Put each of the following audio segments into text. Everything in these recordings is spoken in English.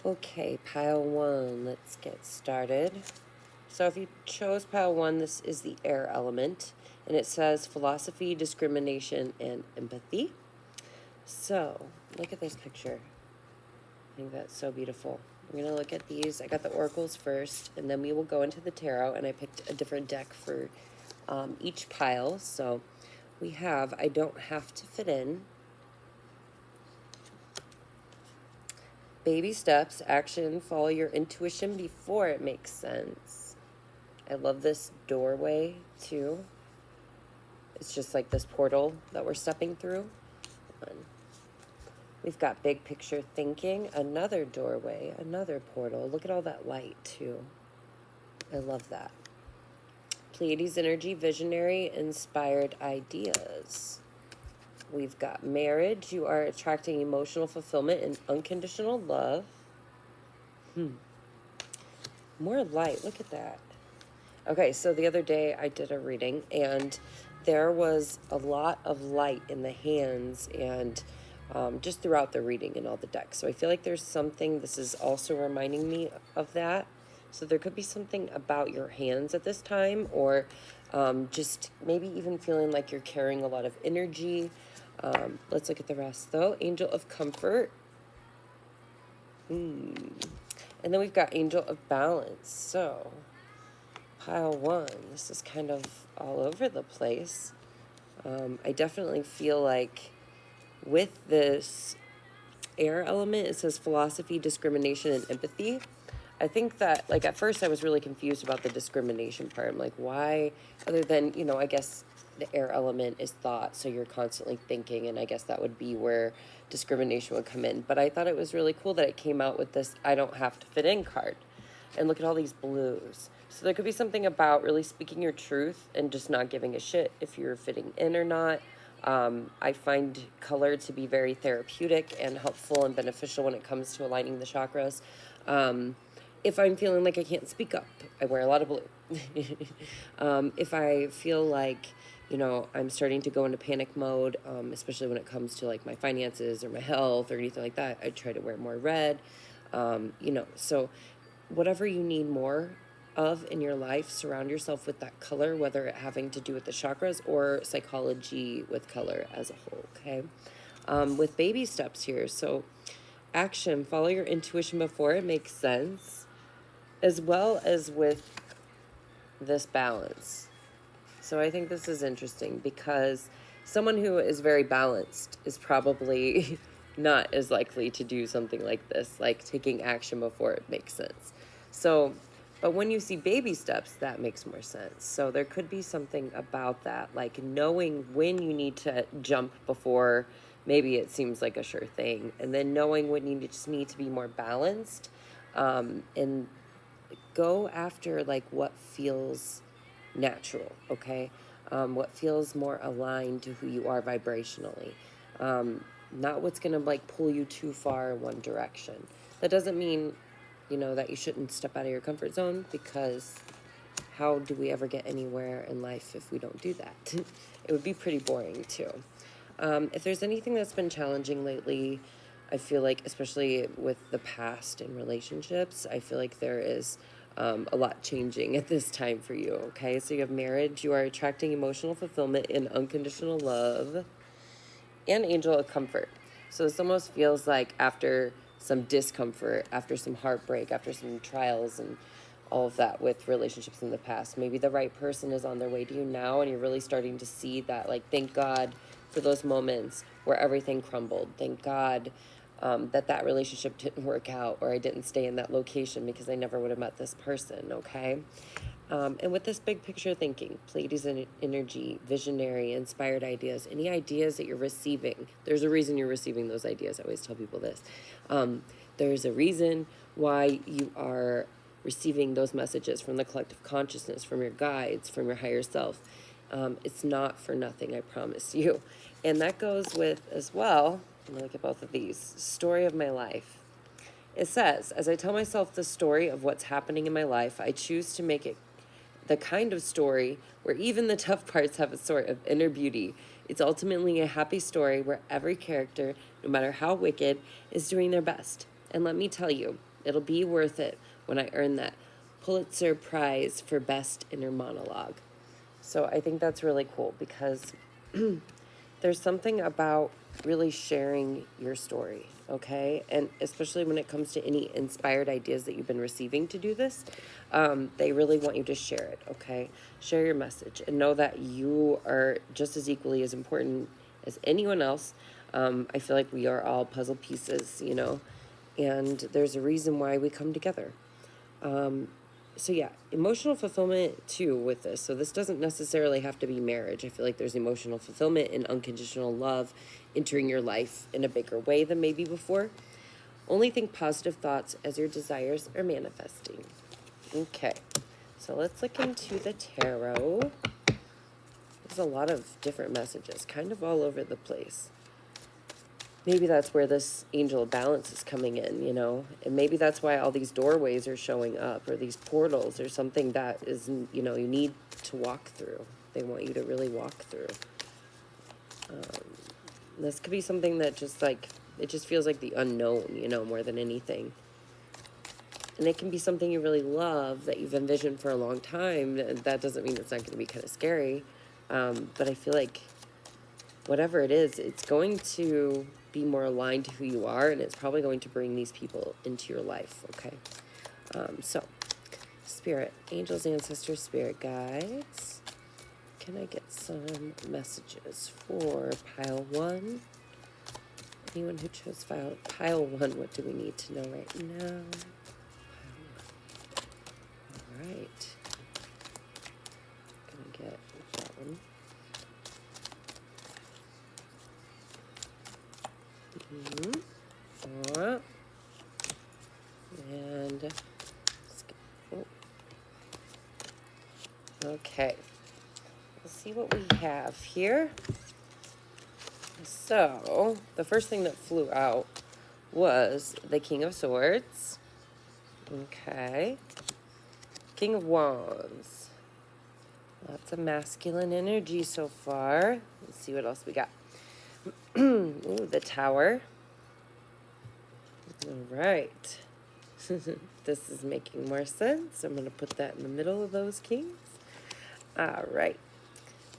Okay, pile one, let's get started. So if you chose pile one, this is the air element, and it says philosophy, discrimination, and empathy. So look at this picture. I think that's so beautiful. We're going to look at these. I got the oracles first, and then we will go into the tarot, and I picked a different deck for each pile. So we have I Don't Have to Fit In, Baby Steps, Action, Follow Your Intuition Before It Makes Sense. I love this doorway too. It's just like this portal that we're stepping through. We've got big picture thinking, another doorway, another portal. Look at all that light too. I love that. Pleiades energy, visionary, inspired ideas. We've got marriage. You are attracting emotional fulfillment and unconditional love. More light. Look at that. Okay, so the other day I did a reading, and there was a lot of light in the hands and just throughout the reading and all the decks. So I feel like there's something, this is also reminding me of that. So there could be something about your hands at this time, or just maybe even feeling like you're carrying a lot of energy. Let's look at the rest, though. Angel of Comfort. And then we've got Angel of Balance. So pile one, this is kind of all over the place. I definitely feel like with this air element, it says philosophy, discrimination, and empathy. I think that, like, at first I was really confused about the discrimination part. I'm like, why, other than, I guess the air element is thought, so you're constantly thinking, and I guess that would be where discrimination would come in. But I thought it was really cool that it came out with this I Don't Have to Fit In card. And look at all these blues. So there could be something about really speaking your truth and just not giving a shit if you're fitting in or not. I find color to be very therapeutic and helpful and beneficial when it comes to aligning the chakras. If I'm feeling like I can't speak up, I wear a lot of blue. If I feel like, I'm starting to go into panic mode, especially when it comes to like my finances or my health or anything like that, I try to wear more red. So whatever you need more of in your life, surround yourself with that color, whether it having to do with the chakras or psychology with color as a whole, okay? With baby steps here, so action, follow your intuition before it makes sense, as well as with this balance. So I think this is interesting because someone who is very balanced is probably not as likely to do something like this, like taking action before it makes sense. So, but when you see baby steps, that makes more sense. So there could be something about that, like knowing when you need to jump before maybe it seems like a sure thing, and then knowing when you just need to be more balanced, and go after like what feels natural, okay? What feels more aligned to who you are vibrationally. Not what's gonna like pull you too far in one direction. That doesn't mean, that you shouldn't step out of your comfort zone, because how do we ever get anywhere in life if we don't do that? It would be pretty boring too. If there's anything that's been challenging lately, I feel like, especially with the past in relationships, I feel like there is a lot changing at this time for you, okay? So you have marriage, you are attracting emotional fulfillment and unconditional love, and angel of comfort. So this almost feels like after some discomfort, after some heartbreak, after some trials and all of that with relationships in the past, maybe the right person is on their way to you now, and you're really starting to see that, like, thank God for those moments where everything crumbled. Thank God that relationship didn't work out, or I didn't stay in that location, because I never would have met this person, okay? And with this big picture thinking, Pleiades energy, visionary, inspired ideas, any ideas that you're receiving, there's a reason you're receiving those ideas. I always tell people this. There's a reason why you are receiving those messages from the collective consciousness, from your guides, from your higher self. It's not for nothing, I promise you. And that goes with, as well, I'm gonna look at both of these, story of my life. It says, as I tell myself the story of what's happening in my life, I choose to make it the kind of story where even the tough parts have a sort of inner beauty. It's ultimately a happy story where every character, no matter how wicked, is doing their best. And let me tell you, It'll be worth it when I earn that Pulitzer Prize for Best Inner Monologue. So I think that's really cool because there's something about really sharing your story, okay? And especially when it comes to any inspired ideas that you've been receiving to do this, they really want you to share it, okay? Share your message and know that you are just as equally as important as anyone else. I feel like we are all puzzle pieces, you know, and there's a reason why we come together. So yeah, emotional fulfillment too with this. So this doesn't necessarily have to be marriage. I feel like there's emotional fulfillment and unconditional love entering your life in a bigger way than maybe before. Only think positive thoughts as your desires are manifesting. Okay, so let's look into the tarot. There's a lot of different messages, kind of all over the place. Maybe that's where this angel of balance is coming in, you know, and maybe that's why all these doorways are showing up, or these portals, or something that is, you know, you need to walk through. They want you to really walk through. This could be something that just like, it just feels like the unknown, you know, more than anything. And it can be something you really love that you've envisioned for a long time. That doesn't mean it's not going to be kind of scary. But I feel like whatever it is, it's going to be more aligned to who you are, and it's probably going to bring these people into your life, okay? So, spirit, angels, ancestors, spirit guides. Can I get some messages for pile 1? Anyone who chose pile 1, what do we need to know right now? All right. Gonna get that one. And oh. Okay, let's see what we have here. So the first thing that flew out was the King of Swords. Okay, King of Wands. Lots of masculine energy so far. Let's see what else we got. Ooh, the Tower. All right. This is making more sense. I'm going to put that in the middle of those kings. All right.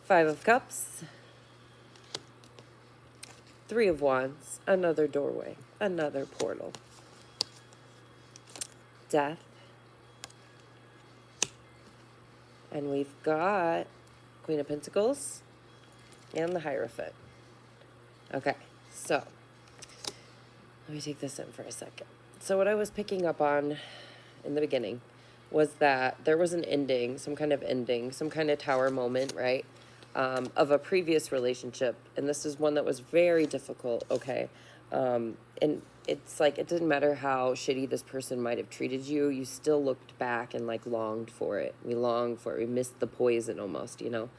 5 of Cups. 3 of Wands. Another doorway. Another portal. Death. And we've got Queen of Pentacles and the Hierophant. Okay, so let me take this in for a second. So what I was picking up on in the beginning was that there was an ending, some kind of tower moment, right, of a previous relationship. And this is one that was very difficult, okay? And it's like, it didn't matter how shitty this person might have treated you, you still looked back and like longed for it. We longed for it. We missed the poison almost, you know?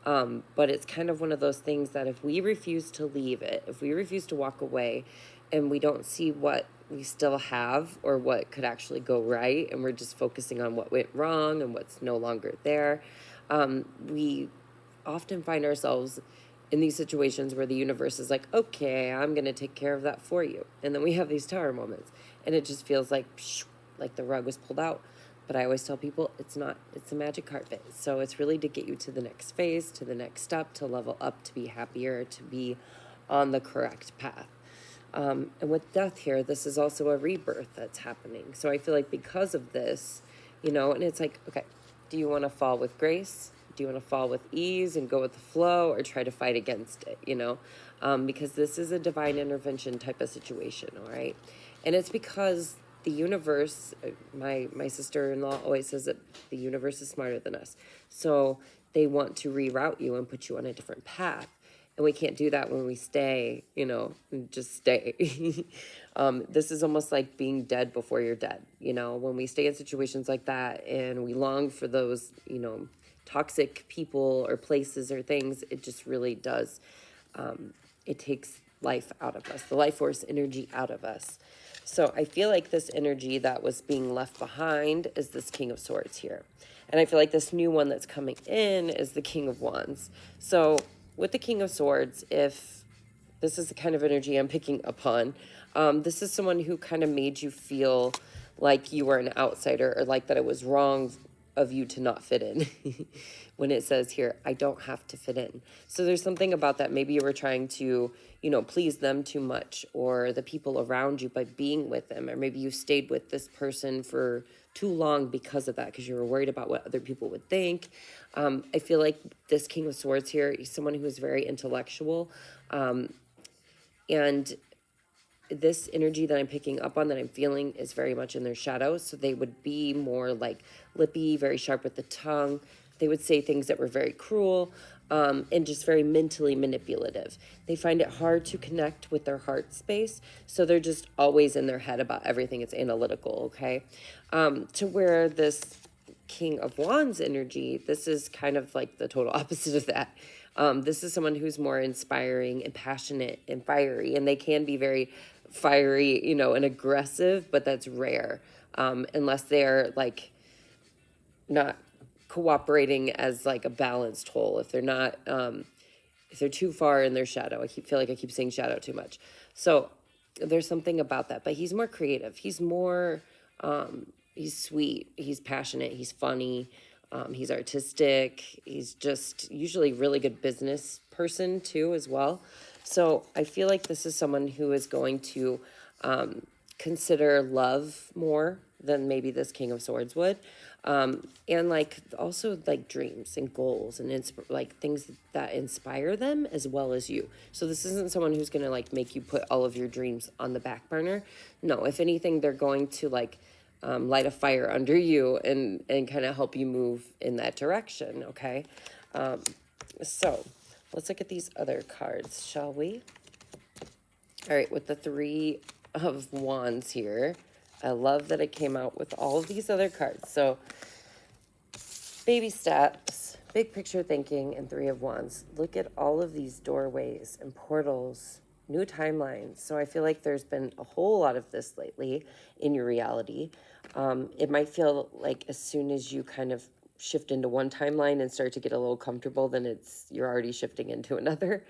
But it's kind of one of those things that if we refuse to leave it, if we refuse to walk away and we don't see what we still have or what could actually go right, and we're just focusing on what went wrong and what's no longer there, we often find ourselves in these situations where the universe is like, okay, I'm going to take care of that for you. And then we have these tower moments and it just feels like the rug was pulled out. But I always tell people it's not, it's a magic carpet. So it's really to get you to the next phase, to the next step, to level up, to be happier, to be on the correct path. And with death here, this is also a rebirth that's happening. So I feel like because of this, you know, and it's like, okay, do you want to fall with grace? Do you want to fall with ease and go with the flow, or try to fight against it, you know? Because this is a divine intervention type of situation, all right? And it's because the universe, my sister-in-law always says that the universe is smarter than us. So they want to reroute you and put you on a different path. And we can't do that when we stay, you know, just stay. This is almost like being dead before you're dead, you know? When we stay in situations like that and we long for those, you know, toxic people or places or things, it just really does. It takes life out of us, the life force energy out of us. So I feel like this energy that was being left behind is this King of Swords here. And I feel like this new one that's coming in is the King of Wands. So with the King of Swords, if this is the kind of energy I'm picking up on, this is someone who kind of made you feel like you were an outsider, or like that it was wrong of you to not fit in. When it says here, I don't have to fit in. So there's something about that. Maybe you were trying to, please them too much, or the people around you, by being with them. Or maybe you stayed with this person for too long because of that, because you were worried about what other people would think. I feel like this King of Swords here is someone who is very intellectual. And this energy that I'm picking up on, that I'm feeling, is very much in their shadow. So they would be more like lippy, very sharp with the tongue. They would say things that were very cruel, and just very mentally manipulative. They find it hard to connect with their heart space. So they're just always in their head about everything. It's analytical, okay? To where this King of Wands energy, this is kind of like the total opposite of that. This is someone who's more inspiring and passionate and fiery, and they can be very fiery, and aggressive, but that's rare, unless they're like not cooperating as like a balanced whole. If they're not, if they're too far in their shadow, feel like I keep saying shadow too much. So there's something about that, but he's more creative. He's more, he's sweet, he's passionate, he's funny. He's artistic. He's just usually really good business person too, as well. So I feel like this is someone who is going to consider love more than maybe this King of Swords would. And like also like dreams and goals and like things that inspire them as well as you. So this isn't someone who's going to like make you put all of your dreams on the back burner. No, if anything, they're going to like light a fire under you and kind of help you move in that direction, okay? So let's look at these other cards, shall we? All right, with the Three of Wands here, I love that it came out with all of these other cards. So baby steps, big picture thinking, and Three of Wands. Look at all of these doorways and portals, new timelines. So I feel like there's been a whole lot of this lately in your reality. It might feel like as soon as you kind of shift into one timeline and start to get a little comfortable, then you're already shifting into another.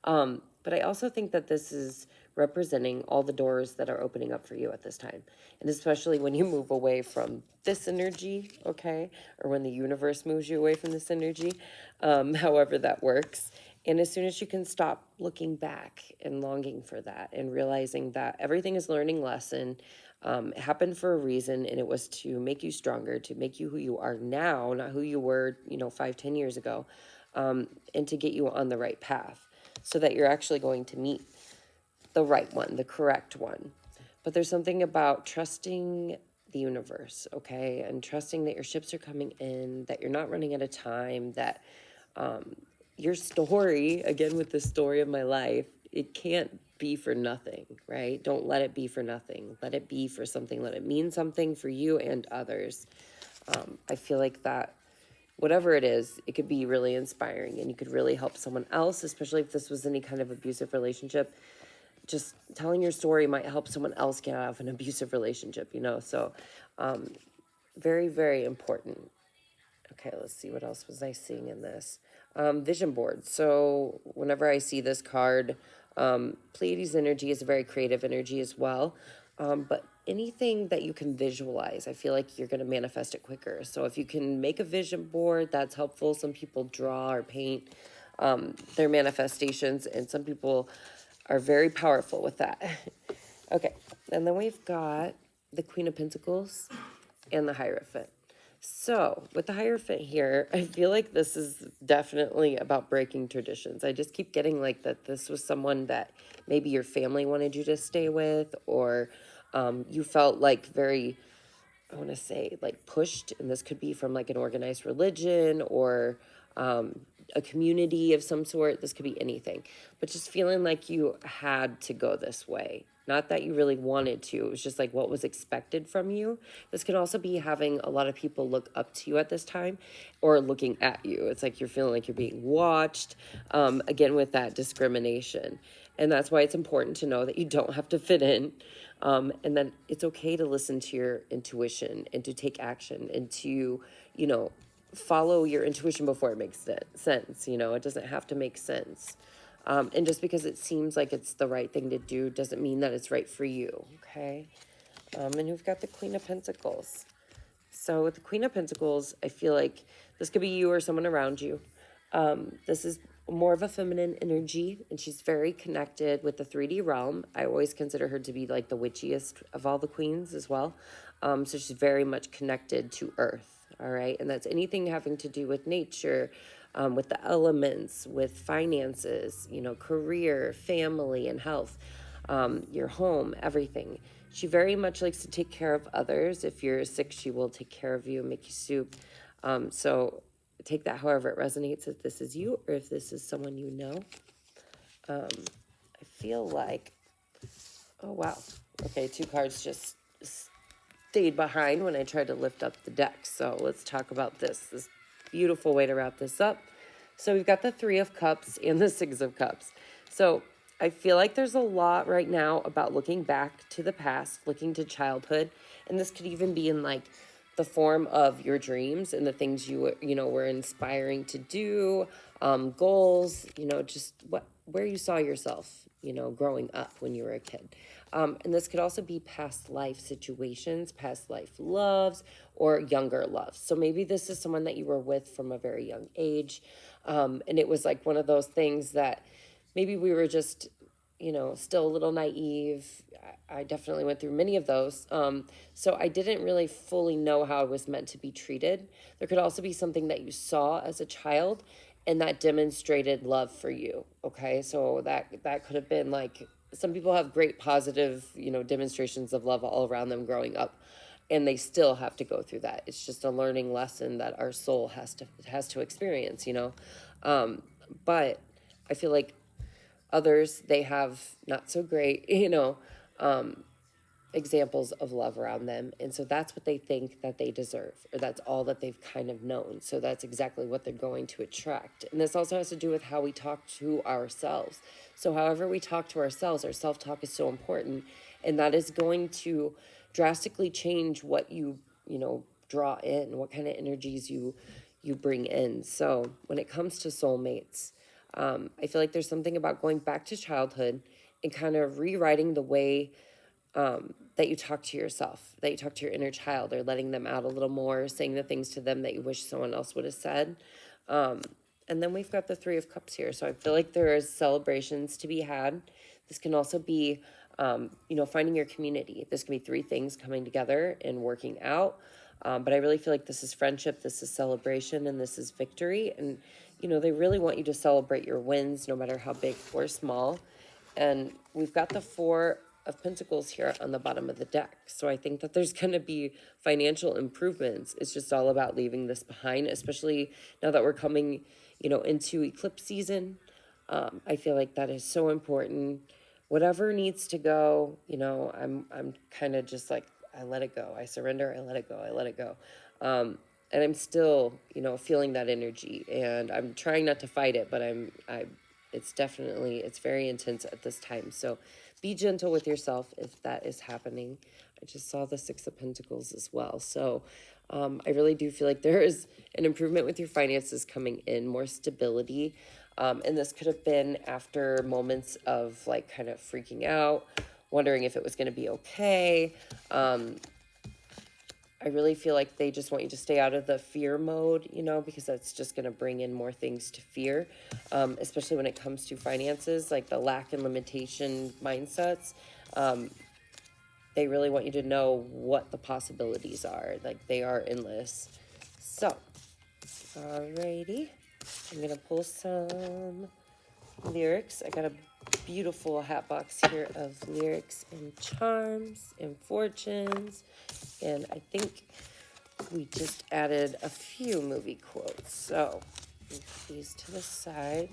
But I also think that this is representing all the doors that are opening up for you at this time. And especially when you move away from this energy, okay? Or when the universe moves you away from this energy, however that works. And as soon as you can stop looking back and longing for that and realizing that everything is learning lesson, it happened for a reason, and it was to make you stronger, to make you who you are now, not who you were, 5-10 years ago, and to get you on the right path so that you're actually going to meet the right one, the correct one. But there's something about trusting the universe, okay? And trusting that your ships are coming in, that you're not running out of time, that your story, again with the story of my life, it can't be for nothing, right? Don't let it be for nothing. Let it be for something. Let it mean something for you and others. I feel like that whatever it is, it could be really inspiring, and you could really help someone else, especially if this was any kind of abusive relationship. Just telling your story might help someone else get out of an abusive relationship, So very, very important. Okay, let's see, what else was I seeing in this? Vision board. So whenever I see this card, Pleiades energy is a very creative energy as well. But anything that you can visualize, I feel like you're going to manifest it quicker. So if you can make a vision board, that's helpful. Some people draw or paint their manifestations, and some people are very powerful with that. Okay, and then we've got the Queen of Pentacles and the Hierophant. So with the Hierophant here, I feel like this is definitely about breaking traditions. I just keep getting like that this was someone that maybe your family wanted you to stay with, or you felt like very, I want to say, like pushed, and this could be from like an organized religion or a community of some sort. This could be anything, but just feeling like you had to go this way. Not that you really wanted to. It was just like what was expected from you. This could also be having a lot of people look up to you at this time or looking at you. It's like you're feeling like you're being watched, again, with that discrimination. And that's why it's important to know that you don't have to fit in. And then it's okay to listen to your intuition and to take action and to, follow your intuition before it makes sense. It doesn't have to make sense. And just because it seems like it's the right thing to do doesn't mean that it's right for you, okay? And we've got the Queen of Pentacles. So with the Queen of Pentacles, I feel like this could be you or someone around you. This is more of a feminine energy, and she's very connected with the 3D realm. I always consider her to be like the witchiest of all the queens as well. So she's very much connected to Earth, all right? And that's anything having to do with nature, with the elements, with finances, you know, career, family, and health, your home, everything. She very much likes to take care of others. If you're sick, she will take care of you, make you soup. So take that however it resonates, if this is you or if this is someone you know. I feel like, oh wow, okay, 2 cards just stayed behind when I tried to lift up the deck. So let's talk about this beautiful way to wrap this up. So we've got the 3 of Cups and the 6 of Cups. So I feel like there's a lot right now about looking back to the past, looking to childhood, and this could even be in like the form of your dreams and the things you know were inspiring to do, goals, you know, just where you saw yourself, you know, growing up when you were a kid. And this could also be past life situations, past life loves, or younger loves. So maybe this is someone that you were with from a very young age, and it was like one of those things that maybe we were just, you know, still a little naive. I definitely went through many of those. So I didn't really fully know how I was meant to be treated. There could also be something that you saw as a child and that demonstrated love for you. Okay. So that could have been like, some people have great positive, you know, demonstrations of love all around them growing up, and they still have to go through that. It's just a learning lesson that our soul has to experience, you know. But I feel like others, they have not so great, you know, examples of love around them. And so that's what they think that they deserve, or that's all that they've kind of known. So that's exactly what they're going to attract. And this also has to do with how we talk to ourselves. So however we talk to ourselves, our self-talk is so important. And that is going to drastically change what you know, draw in, what kind of energies you bring in. So when it comes to soulmates, I feel like there's something about going back to childhood and kind of rewriting the way that you talk to yourself, that you talk to your inner child, or letting them out a little more, saying the things to them that you wish someone else would have said. And then we've got the 3 of Cups here. So I feel like there is celebrations to be had. This can also be, you know, finding your community. This can be 3 things coming together and working out. But I really feel like this is friendship, this is celebration, and this is victory. And, you know, they really want you to celebrate your wins, no matter how big or small. And we've got the 4 of Pentacles here on the bottom of the deck. So I think that there's going to be financial improvements. It's just all about leaving this behind, especially now that we're coming, you know, into eclipse season. I feel like that is so important. Whatever needs to go, you know, I'm kind of just like, I let it go. I surrender. I let it go. I let it go. And I'm still, you know, feeling that energy, and I'm trying not to fight it, but it's very intense at this time. So be gentle with yourself if that is happening. I just saw the 6 of Pentacles as well. So I really do feel like there is an improvement with your finances coming in, more stability. And this could have been after moments of like kind of freaking out, wondering if it was going to be okay. I really feel like they just want you to stay out of the fear mode, you know, because that's just going to bring in more things to fear, especially when it comes to finances, like the lack and limitation mindsets. They really want you to know what the possibilities are. Like, they are endless. So, alrighty. I'm going to pull some lyrics. I got a beautiful hat box here of lyrics and charms and fortunes. And I think we just added a few movie quotes. So, move these to the side.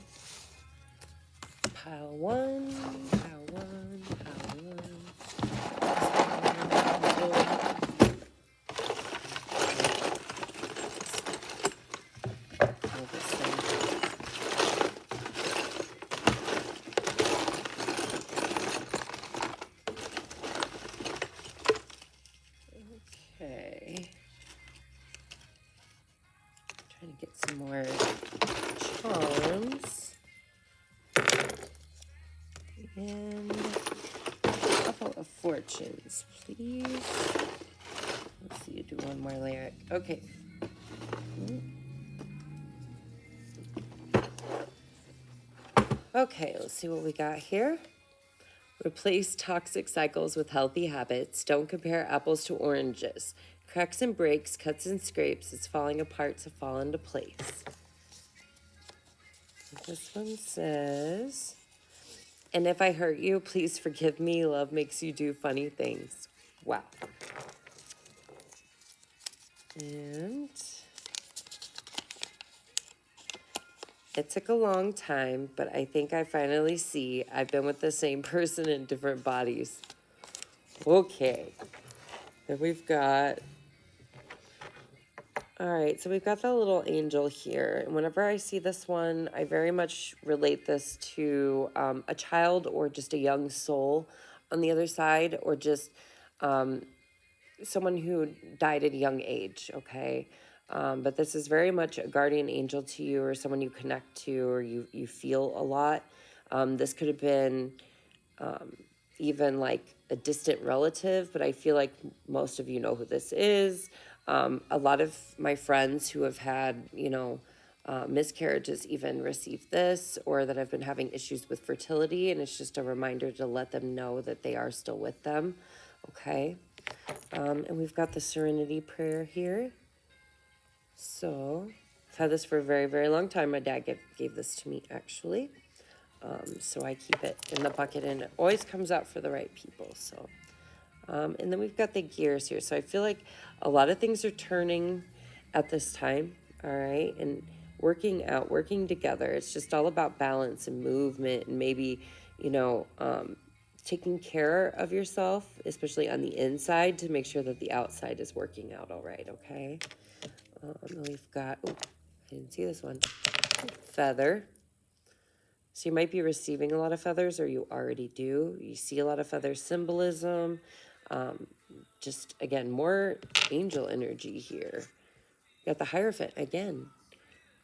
Pile 1, pile 1, pile 1. Okay. Trying to get some more charms. And a couple of fortunes. intentions, please. Let's see, do one more layer. Okay. Okay, let's see what we got here. Replace toxic cycles with healthy habits. Don't compare apples to oranges. Cracks and breaks, cuts and scrapes. It's falling apart to fall into place. This one says, and if I hurt you, please forgive me. Love makes you do funny things. Wow. And it took a long time, but I think I finally see I've been with the same person in different bodies. Okay. Then we've got, all right, so we've got that little angel here. And whenever I see this one, I very much relate this to a child or just a young soul on the other side, or just someone who died at a young age, okay? But this is very much a guardian angel to you, or someone you connect to, or you feel a lot. This could have been even like a distant relative, but I feel like most of you know who this is. A lot of my friends who have had, miscarriages even received this, or that have been having issues with fertility, and it's just a reminder to let them know that they are still with them, okay? And we've got the Serenity Prayer here. So I've had this for a very, very long time. My dad gave this to me, actually. So I keep it in the bucket, and it always comes out for the right people. So, and then we've got the gears here. So I feel like a lot of things are turning at this time, all right? And working out, working together. It's just all about balance and movement, and maybe, taking care of yourself, especially on the inside, to make sure that the outside is working out all right, okay? And we've got, I didn't see this one, feather. So you might be receiving a lot of feathers, or you already do. You see a lot of feather symbolism. Just, again, more angel energy here. You got the Hierophant again.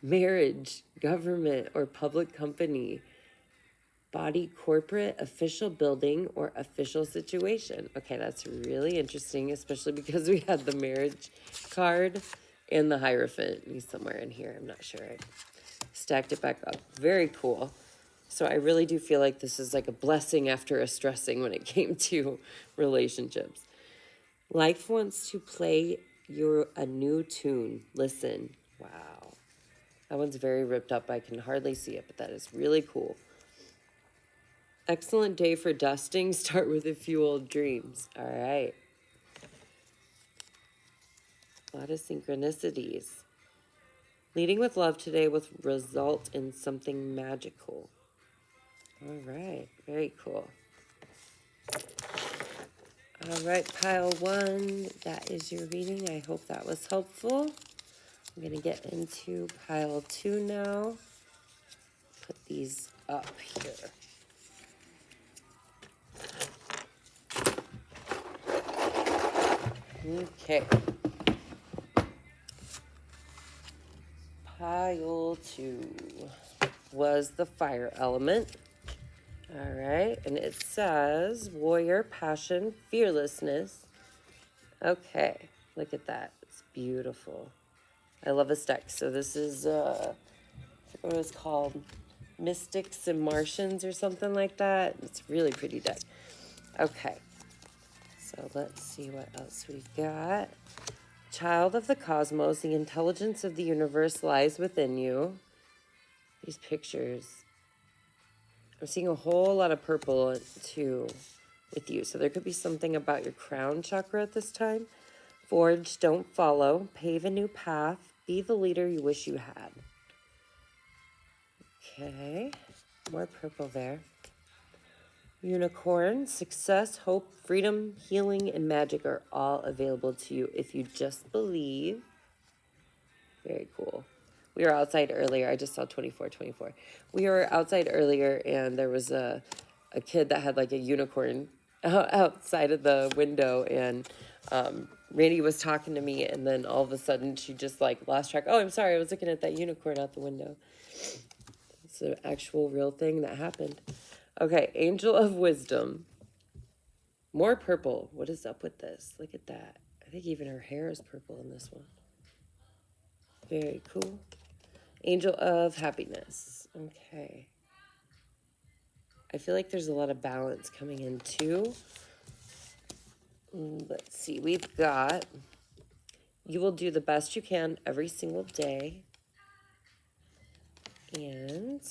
Marriage, government, or public company. Body, corporate, official building, or official situation. Okay, that's really interesting, especially because we had the marriage card and the Hierophant. He's somewhere in here. I'm not sure. I stacked it back up. Very cool. So I really do feel like this is like a blessing after a stressing when it came to relationships. Life wants to play a new tune. Listen. Wow. That one's very ripped up. I can hardly see it, but that is really cool. Excellent day for dusting. Start with a few old dreams. All right. A lot of synchronicities. Leading with love today will result in something magical. All right. Very cool. All right, pile one, that is your reading. I hope that was helpful. I'm going to get into pile two now. Put these up here. Okay. Pile two was the fire element. All right, and it says warrior, passion, fearlessness. Okay, look at that. It's beautiful. I love this deck. So this is what it was called, Mystics and Martians or something like that. It's a really pretty deck. Okay, so let's see what else we got. Child of the cosmos, the intelligence of the universe lies within you. These pictures. I'm seeing a whole lot of purple too with you. So there could be something about your crown chakra at this time. Forge, don't follow. Pave a new path. Be the leader you wish you had. Okay, more purple there. Unicorn, success, hope, freedom, healing, and magic are all available to you if you just believe. Very cool. We were outside earlier. I just saw 24. We were outside earlier, and there was a kid that had like a unicorn outside of the window, and Randy was talking to me, and then all of a sudden she just like lost track. Oh, I'm sorry. I was looking at that unicorn out the window. It's an actual real thing that happened. Okay, Angel of Wisdom. More purple. What is up with this? Look at that. I think even her hair is purple in this one. Very cool. Angel of Happiness. Okay. I feel like there's a lot of balance coming in too. Let's see. We've got, you will do the best you can every single day. And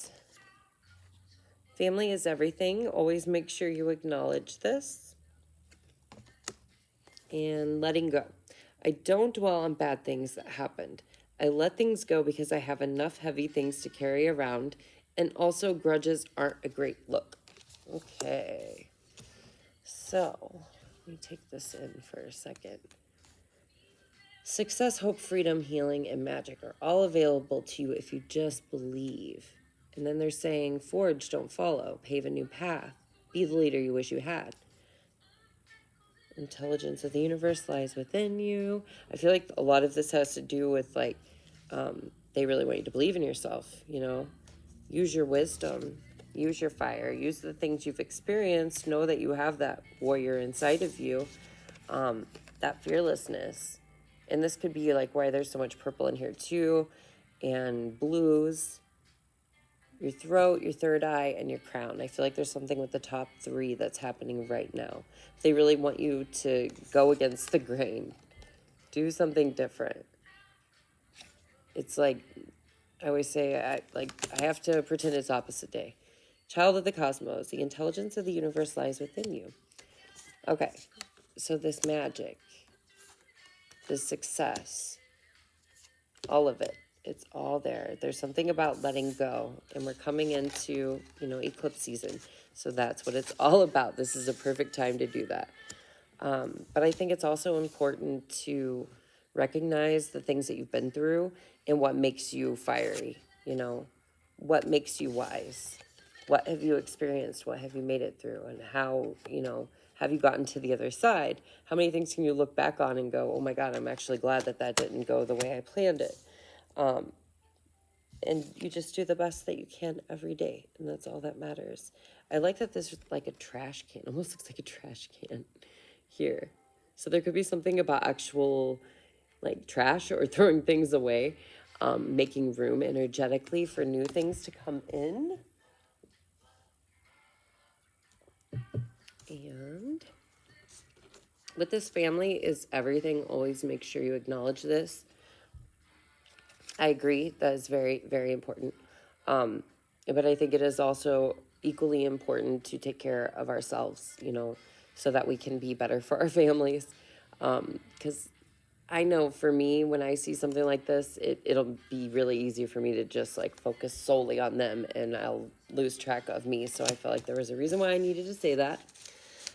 family is everything. Always make sure you acknowledge this. And letting go. I don't dwell on bad things that happened. I let things go because I have enough heavy things to carry around. And also, grudges aren't a great look. Okay. So, let me take this in for a second. Success, hope, freedom, healing, and magic are all available to you if you just believe. And then they're saying, forge, don't follow. Pave a new path. Be the leader you wish you had. Intelligence of the universe lies within you. I feel like a lot of this has to do with, like, they really want you to believe in yourself, you know. Use your wisdom. Use your fire. Use the things you've experienced. Know that you have that warrior inside of you, that fearlessness. And this could be, like, why there's so much purple in here, too, and blues. Your throat, your third eye, and your crown. I feel like there's something with the top three that's happening right now. They really want you to go against the grain. Do something different. It's like, I always say, I have to pretend it's opposite day. Child of the cosmos, the intelligence of the universe lies within you. Okay, so this magic, this success, all of it, it's all there. There's something about letting go, and we're coming into, you know, eclipse season. So that's what it's all about. This is a perfect time to do that. But I think it's also important to recognize the things that you've been through and what makes you fiery, you know, what makes you wise. What have you experienced? What have you made it through? And how, you know, have you gotten to the other side? How many things can you look back on and go, oh my God, I'm actually glad that that didn't go the way I planned it. And you just do the best that you can every day. And that's all that matters. I like that this is like a trash can. Almost looks like a trash can here. So there could be something about actual like trash or throwing things away, making room energetically for new things to come in. And with this family is everything. Always make sure you acknowledge this. I agree. That is very, very important. But I think it is also equally important to take care of ourselves, you know, so that we can be better for our families. Because I know for me, when I see something like this, it'll be really easy for me to just like focus solely on them and I'll lose track of me. So I felt like there was a reason why I needed to say that.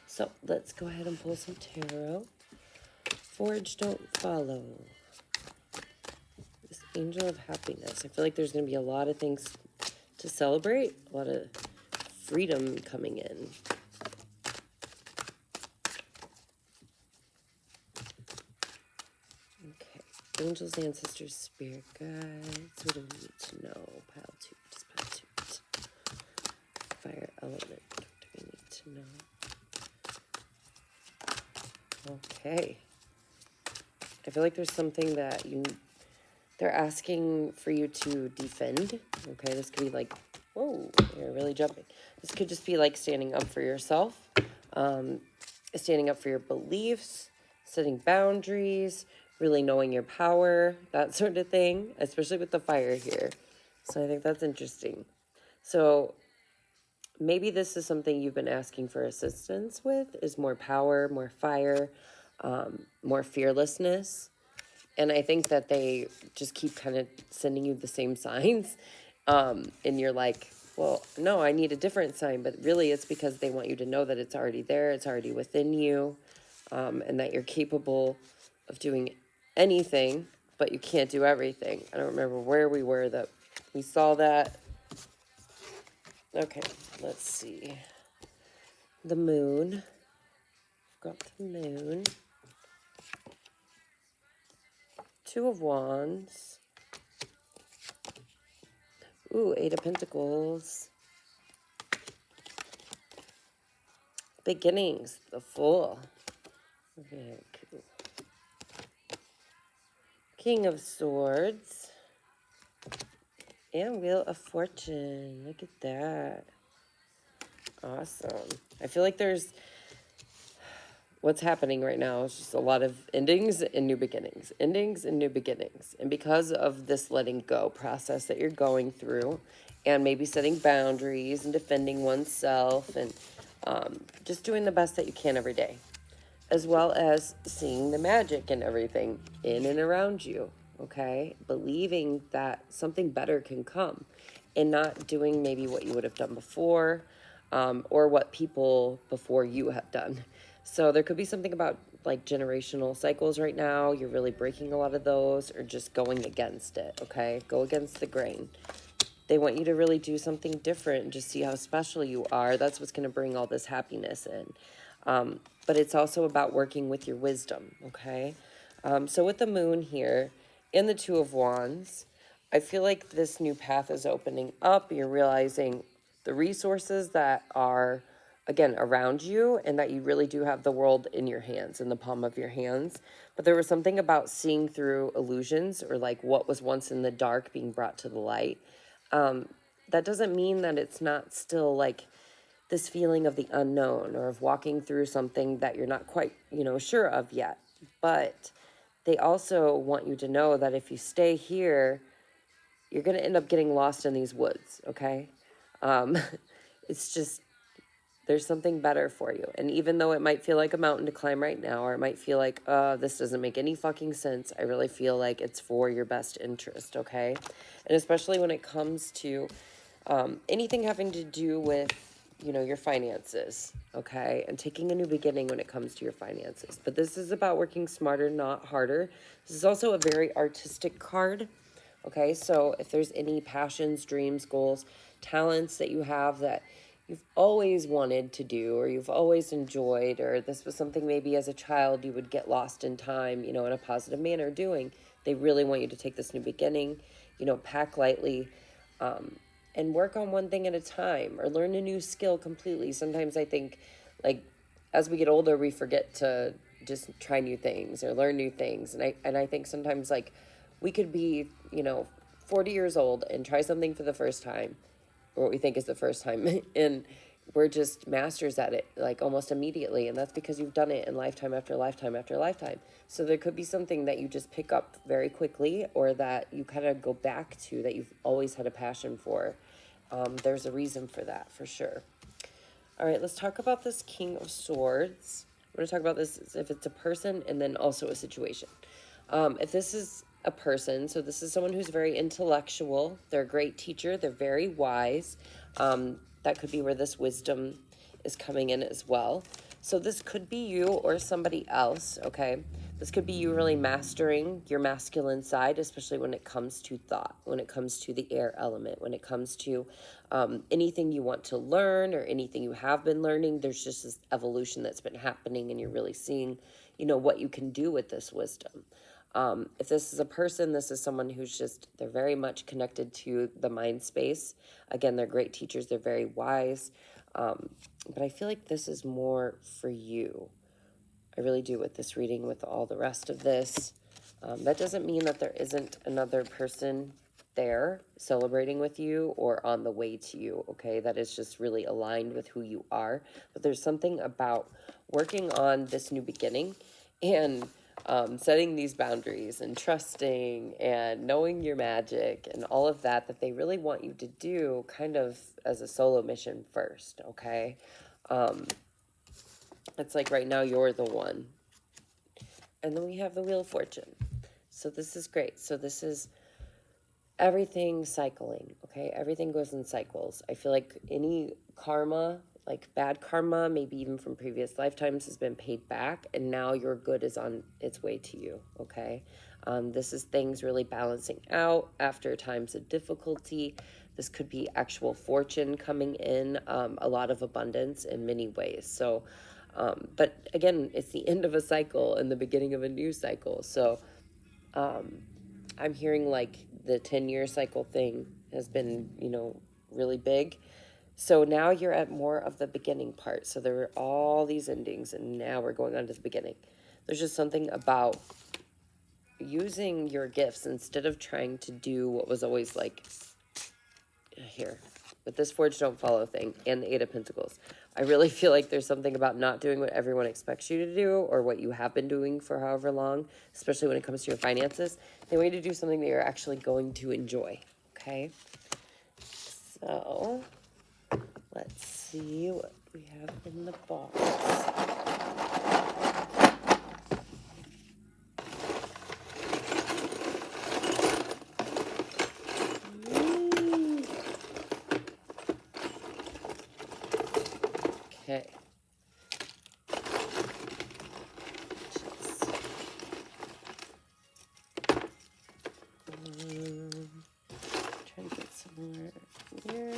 So let's go ahead and pull some tarot. Forge, don't follow. This Angel of Happiness. I feel like there's going to be a lot of things to celebrate, a lot of freedom coming in. Okay, angels, ancestors, spirit guides. What do we need to know? Pile two, just pile two. Fire element. What do we need to know? Okay. I feel like there's something that they're asking for you to defend. Okay, this could be like, whoa, you're really jumping. This could just be like standing up for yourself, standing up for your beliefs, setting boundaries, really knowing your power, that sort of thing, especially with the fire here. So I think that's interesting. So maybe this is something you've been asking for assistance with, is more power, more fire, more fearlessness. And I think that they just keep kind of sending you the same signs. And you're like, well, no, I need a different sign. But really, it's because they want you to know that it's already there. It's already within you. And that you're capable of doing anything, but you can't do everything. I don't remember where we were that we saw that. Okay, let's see. The moon. Got the moon. Two of Wands. Ooh, Eight of Pentacles. beginnings, the Fool. Okay. King of Swords. And Wheel of Fortune. Look at that. Awesome. I feel like there's what's happening right now is just a lot of endings and new beginnings, endings and new beginnings. And because of this letting go process that you're going through, and maybe setting boundaries and defending oneself, and just doing the best that you can every day, as well as seeing the magic and everything in and around you, okay? Believing that something better can come and not doing maybe what you would have done before, or what people before you have done. So there could be something about like generational cycles right now. You're really breaking a lot of those, or just going against it, okay? Go against the grain. They want you to really do something different and just see how special you are. That's what's going to bring all this happiness in. But it's also about working with your wisdom, okay? So with the Moon here in the Two of Wands, I feel like this new path is opening up. You're realizing the resources that are, again, around you, and that you really do have the world in your hands, in the palm of your hands. But there was something about seeing through illusions, or like what was once in the dark being brought to the light. That doesn't mean that it's not still like this feeling of the unknown, or of walking through something that you're not quite, sure of yet. But they also want you to know that if you stay here, you're going to end up getting lost in these woods, okay? Um, it's just, there's something better for you. And even though it might feel like a mountain to climb right now, or it might feel like, this doesn't make any fucking sense, I really feel like it's for your best interest, okay? And especially when it comes to anything having to do with, your finances, okay? And taking a new beginning when it comes to your finances. But this is about working smarter, not harder. This is also a very artistic card, okay? So if there's any passions, dreams, goals, talents that you have that you've always wanted to do, or you've always enjoyed, or this was something maybe as a child you would get lost in time, in a positive manner doing, they really want you to take this new beginning, pack lightly, and work on one thing at a time, or learn a new skill completely. Sometimes I think, like, as we get older, we forget to just try new things or learn new things. And I think sometimes, like, we could be, 40 years old and try something for the first time, or what we think is the first time, and we're just masters at it, like, almost immediately. And that's because you've done it in lifetime after lifetime after lifetime. So there could be something that you just pick up very quickly, or that you kind of go back to, that you've always had a passion for. There's a reason for that, for sure. All right, let's talk about this King of Swords. We're going to talk about this if it's a person, and then also a situation. If this is a person, so this is someone who's very intellectual. They're a great teacher. They're very wise. That could be where this wisdom is coming in as well. So this could be you or somebody else, okay? This could be you really mastering your masculine side, especially when it comes to thought, when it comes to the air element, when it comes to anything you want to learn, or anything you have been learning. There's just this evolution that's been happening, and you're really seeing, what you can do with this wisdom. If this is a person, this is someone who's just, they're very much connected to the mind space. Again, they're great teachers. They're very wise. But I feel like this is more for you. I really do, with this reading, with all the rest of this. That doesn't mean that there isn't another person there celebrating with you or on the way to you, okay? That is just really aligned with who you are. But there's something about working on this new beginning, and setting these boundaries, and trusting, and knowing your magic, and all of that, that they really want you to do kind of as a solo mission first, okay? It's like right now you're the one. And then we have the Wheel of Fortune. So this is great. So this is everything cycling, okay? Everything goes in cycles. I feel like any karma, like bad karma, maybe even from previous lifetimes, has been paid back, and now your good is on its way to you, okay? This is things really balancing out after times of difficulty. This could be actual fortune coming in, a lot of abundance in many ways. So, but again, it's the end of a cycle and the beginning of a new cycle. So I'm hearing like the 10-year cycle thing has been, really big. So now you're at more of the beginning part. So there were all these endings, and now we're going on to the beginning. There's just something about using your gifts instead of trying to do what was always like here with this Forge Don't Follow thing and the Eight of Pentacles. I really feel like there's something about not doing what everyone expects you to do or what you have been doing for however long, especially when it comes to your finances. They want you to do something that you're actually going to enjoy, okay? So let's see what we have in the box. Okay. Trying to get some more here.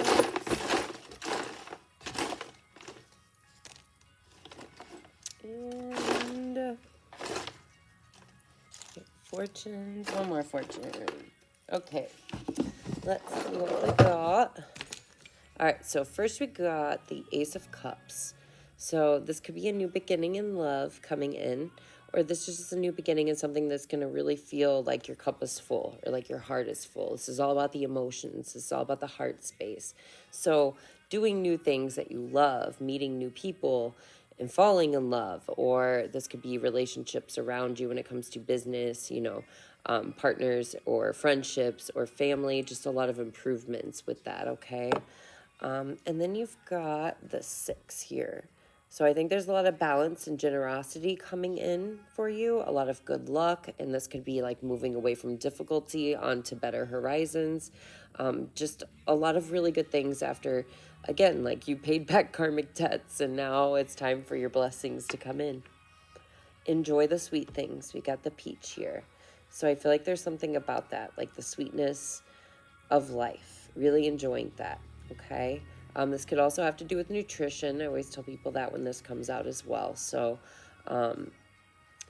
And okay, fortunes, one more fortune. Okay, let's see what we got. All right, so first we got the Ace of Cups. So this could be a new beginning in love coming in, or this is just a new beginning in something that's going to really feel like your cup is full or like your heart is full. This is all about the emotions. This is all about the heart space. So doing new things that you love, meeting new people, and falling in love, or this could be relationships around you when it comes to business, partners or friendships or family, just a lot of improvements with that, okay? And then you've got the 6 here. So I think there's a lot of balance and generosity coming in for you, a lot of good luck, and this could be like moving away from difficulty onto better horizons. Just a lot of really good things after, again, like you paid back karmic debts and now it's time for your blessings to come in. Enjoy the sweet things. We got the peach here. So I feel like there's something about that, like the sweetness of life, really enjoying that, okay? This could also have to do with nutrition. I always tell people that when this comes out as well. So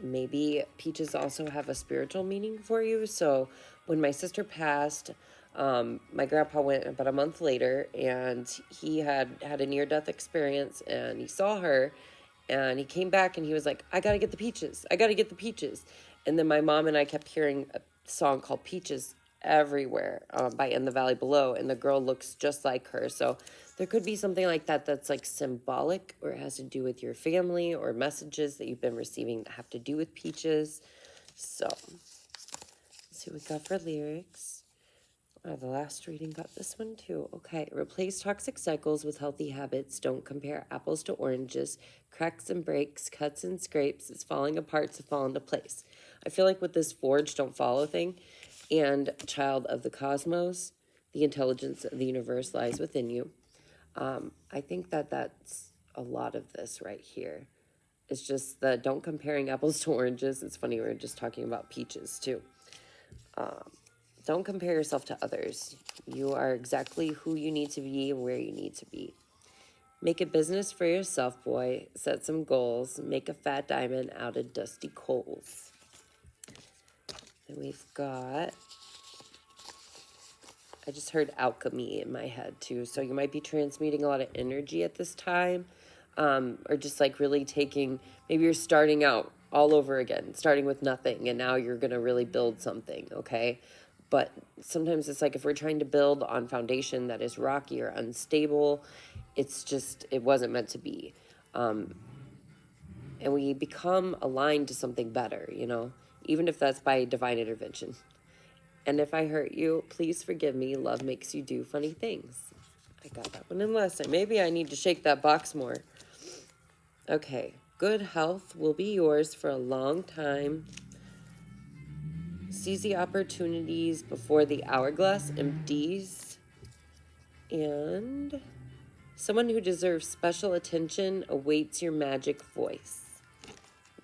maybe peaches also have a spiritual meaning for you. So when my sister passed, my grandpa went about a month later and he had a near-death experience and he saw her and he came back and he was like, I got to get the peaches. I got to get the peaches. And then my mom and I kept hearing a song called Peaches everywhere by In the Valley Below. And the girl looks just like her. So there could be something like that that's like symbolic or it has to do with your family or messages that you've been receiving that have to do with peaches. So let's see what we got for lyrics. The last reading got this one too. Okay, replace toxic cycles with healthy habits. Don't compare apples to oranges. Cracks and breaks, cuts and scrapes. It's falling apart to fall into place. I feel like with this Forge Don't Follow thing and Child of the Cosmos, the intelligence of the universe lies within you. I think that that's a lot of this right here. It's just the don't comparing apples to oranges. It's funny, we were just talking about peaches too. Don't compare yourself to others. You are exactly who you need to be and where you need to be. Make a business for yourself, boy. Set some goals. Make a fat diamond out of dusty coals. Then we've got, I just heard alchemy in my head too. So you might be transmuting a lot of energy at this time. Or just like really taking, maybe you're starting out all over again, starting with nothing, and now you're going to really build something, okay? But sometimes it's like if we're trying to build on foundation that is rocky or unstable, it's just, it wasn't meant to be. And we become aligned to something better, even if that's by divine intervention. And if I hurt you, please forgive me. Love makes you do funny things. I got that one in last time. Maybe I need to shake that box more. Okay, good health will be yours for a long time. Seize the opportunities before the hourglass empties. And someone who deserves special attention awaits your magic voice.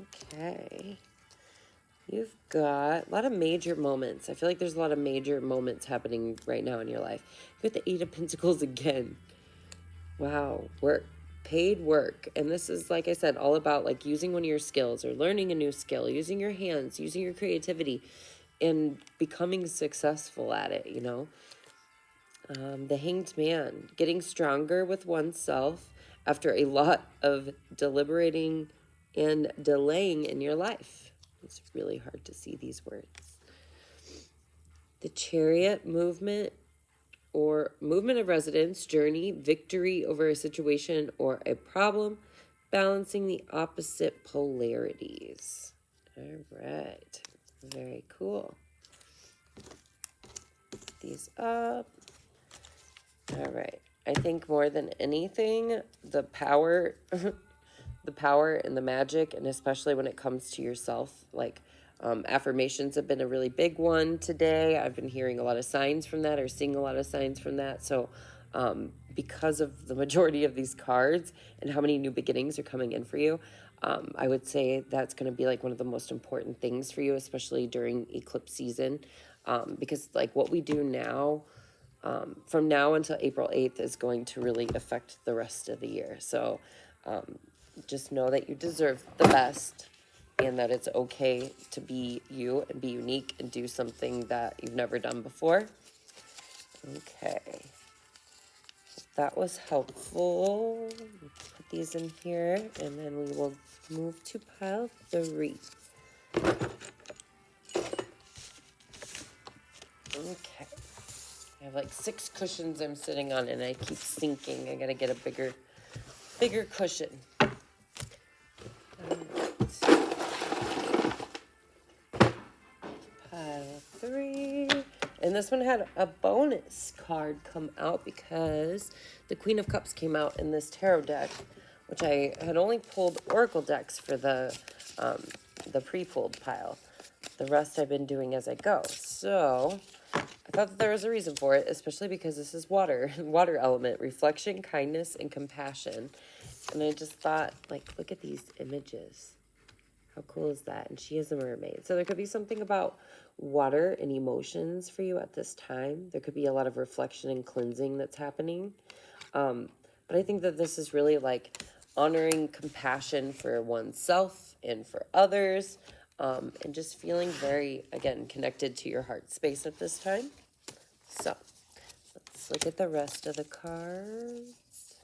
Okay. You've got a lot of major moments. I feel like there's a lot of major moments happening right now in your life. You got the Eight of Pentacles again. Wow, work. Paid work. And this is, like I said, all about like using one of your skills or learning a new skill, using your hands, using your creativity, and becoming successful at it, The Hanged Man, getting stronger with oneself after a lot of deliberating and delaying in your life. It's really hard to see these words. The Chariot movement, or movement of residence, journey, victory over a situation or a problem, balancing the opposite polarities. All right, very cool. Put these up. All right, I think more than anything, the power, the power and the magic, and especially when it comes to yourself, like affirmations have been a really big one today. I've been hearing a lot of signs from that, or seeing a lot of signs from that. So because of the majority of these cards and how many new beginnings are coming in for you, I would say that's going to be like one of the most important things for you, especially during eclipse season, because like what we do now, from now until April 8th is going to really affect the rest of the year. So just know that you deserve the best, and that it's okay to be you and be unique and do something that you've never done before. Okay. That was helpful. Put these in here, and then we will move to pile 3. Okay. I have like 6 cushions I'm sitting on, and I keep sinking. I gotta get a bigger cushion. Pile 3. And this one had a bonus card come out because the Queen of Cups came out in this tarot deck, which I had only pulled oracle decks for the pre-pulled pile. The rest I've been doing as I go. So I thought that there was a reason for it, especially because this is water, water element, reflection, kindness, and compassion. And I just thought, like, look at these images. How cool is that? And she is a mermaid. So there could be something about water and emotions for you at this time. There could be a lot of reflection and cleansing that's happening. But I think that this is really like honoring compassion for oneself and for others, and just feeling very, again, connected to your heart space at this time. So let's look at the rest of the cards.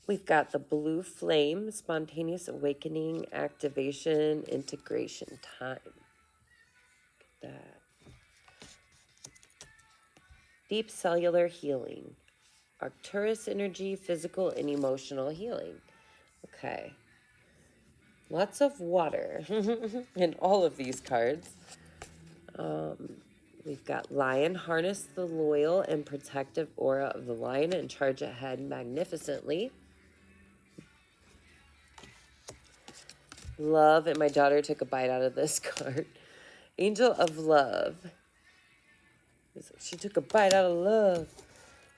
We've got the Blue Flame, Spontaneous Awakening, Activation, Integration Time. Look at that. Deep Cellular Healing, Arcturus Energy, Physical and Emotional Healing. Okay. Lots of water in all of these cards. We've got Lion, harness the loyal and protective aura of the lion and charge ahead magnificently. Love, and my daughter took a bite out of this card. Angel of Love. She took a bite out of love.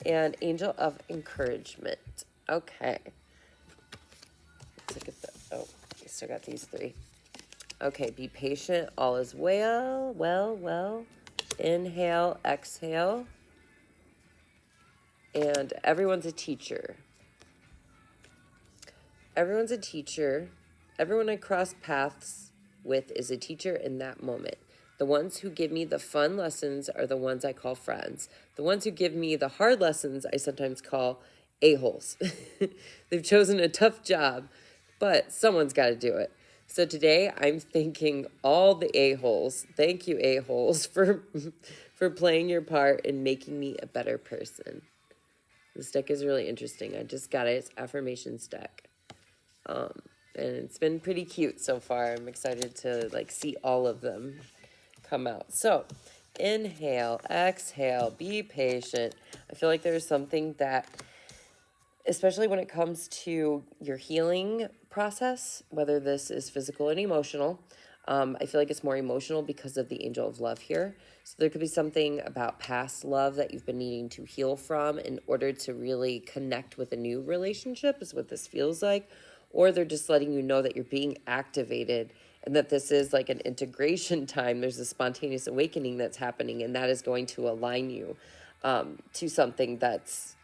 And Angel of Encouragement. Okay. Let's look at the, oh, I still got these 3. Okay, be patient. All is well. Well. Inhale, exhale. And everyone's a teacher. Everyone's a teacher. Everyone I cross paths with is a teacher in that moment. The ones who give me the fun lessons are the ones I call friends. The ones who give me the hard lessons I sometimes call a-holes. They've chosen a tough job, but someone's got to do it. So today I'm thanking all the a-holes. Thank you, a-holes, for playing your part in making me a better person. This deck is really interesting. I just got it. It's affirmations deck. And it's been pretty cute so far. I'm excited to like see all of them come out. So inhale, exhale, be patient. I feel like there's something that, especially when it comes to your healing process, whether this is physical and emotional, I feel like it's more emotional because of the Angel of Love here. So there could be something about past love that you've been needing to heal from in order to really connect with a new relationship, is what this feels like. Or they're just letting you know that you're being activated and that this is like an integration time. There's a spontaneous awakening that's happening, and that is going to align you to something that's,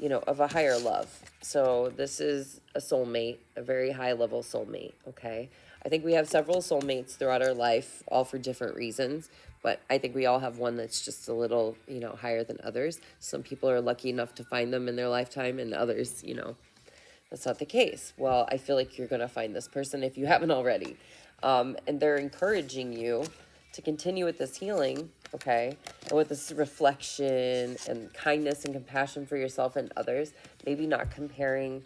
you know, of a higher love. So this is a soulmate, a very high level soulmate, okay? I think we have several soulmates throughout our life, all for different reasons, But I think we all have one that's just a little, higher than others. Some people are lucky enough to find them in their lifetime, and others, that's not the case. Well, I feel like you're going to find this person if you haven't already. And they're encouraging you to continue with this healing, okay? And with this reflection and kindness and compassion for yourself and others, maybe not comparing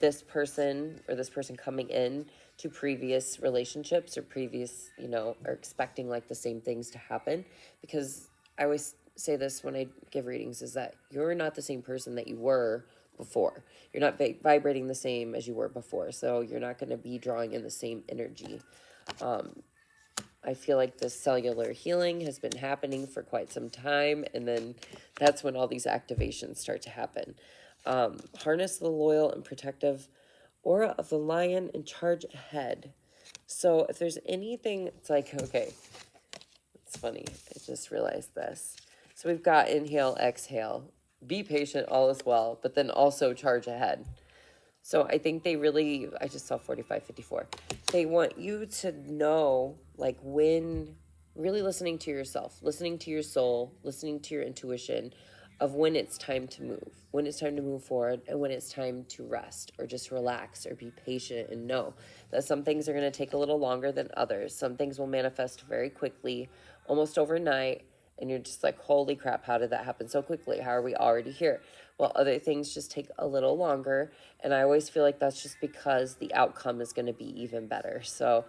this person or this person coming in to previous relationships or previous, or expecting like the same things to happen. Because I always say this when I give readings is that you're not the same person that you were before. You're not vibrating the same as you were before. So you're not going to be drawing in the same energy. I feel like this cellular healing has been happening for quite some time. And then that's when all these activations start to happen. Harness the loyal and protective aura of the lion and charge ahead. So if there's anything, it's like, okay, it's funny. I just realized this. So we've got inhale, exhale, be patient, all is well, but then also charge ahead. So I think they really, I just saw 4554. They want you to know, like, when really listening to yourself, listening to your soul, listening to your intuition of when it's time to move, when it's time to move forward, and when it's time to rest or just relax or be patient and know that some things are going to take a little longer than others. Some things will manifest very quickly, almost overnight. And you're just like, holy crap, how did that happen so quickly? How are we already here? Well, other things just take a little longer. And I always feel like that's just because the outcome is going to be even better. So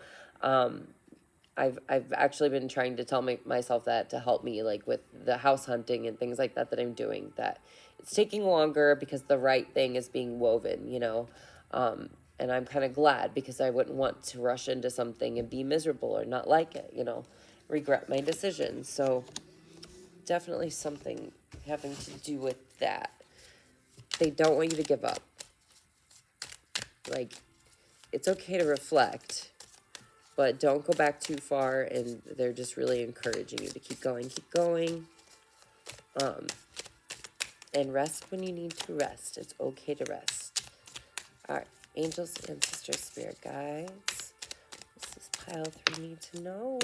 I've actually been trying to tell myself that to help me, like with the house hunting and things like that I'm doing, that it's taking longer because the right thing is being woven, and I'm kind of glad, because I wouldn't want to rush into something and be miserable or not like it, regret my decisions. So definitely something having to do with that. They don't want you to give up. Like, it's okay to reflect, but don't go back too far. And they're just really encouraging you to keep going, and rest when you need to rest. It's okay to rest. All right, angels, ancestors, spirit guides. This is pile 3 need to know.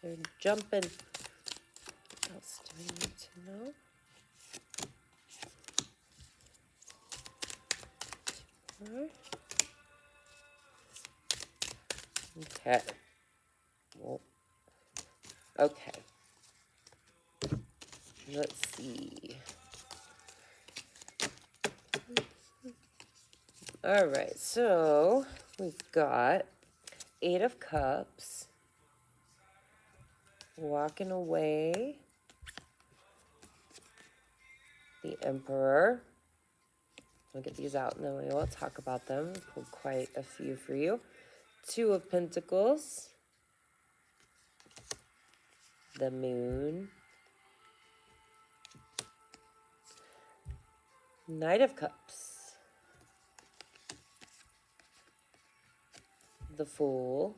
They're jumping. What else do we need to know? Okay. Well, okay. Let's see. All right, so we've got 8 of Cups, walking away, the Emperor. I'll get these out and then we will talk about them. Pulled quite a few for you. 2 of Pentacles, the Moon, Knight of Cups, the Fool.